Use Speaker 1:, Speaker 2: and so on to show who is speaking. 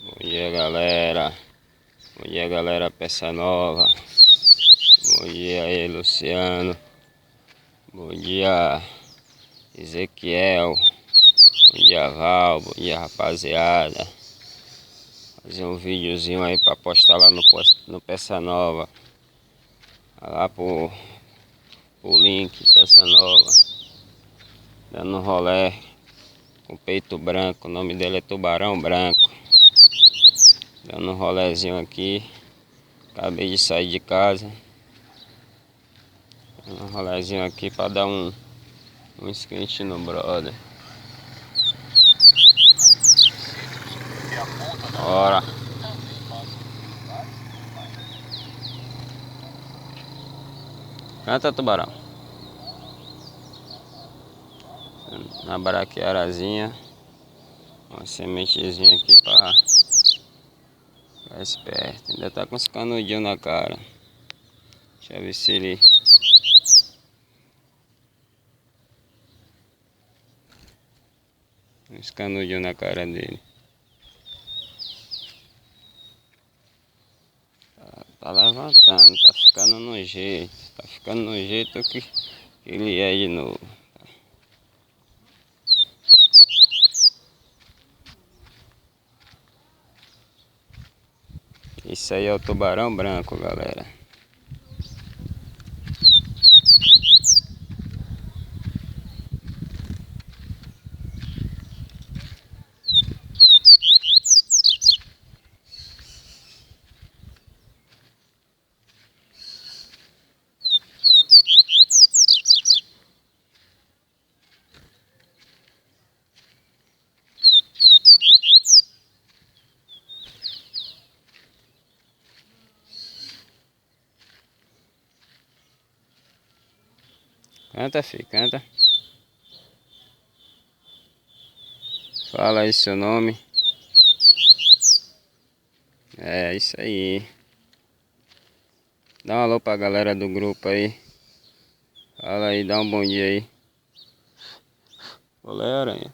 Speaker 1: Bom dia, galera, peça nova. Bom dia aí, Luciano. Bom dia, Ezequiel. Bom dia, Val. Bom dia, rapaziada. Fazer um videozinho aí pra postar lá no Peça Nova. Lá pro link Peça Nova. Dando um rolé com peito branco. O nome dele é Tubarão Branco. Dando um rolezinho aqui. Acabei de sair de casa. Dando um rolezinho aqui pra dar um skate no brother. Bora. Canta, tubarão. Na braquiarazinha. Uma sementezinha aqui pra ficar esperto. Ainda tá com os canudinhos na cara. Deixa eu ver se ele... Uns canudinhos na cara dele. Tá levantando, tá ficando no jeito. Tá ficando no jeito que ele é de novo. Isso aí é o tubarão branco, galera. Canta, filho, canta. Fala aí seu nome. É isso aí. Dá um alô pra galera do grupo aí. Fala aí, dá um bom dia aí. Olé, aranha.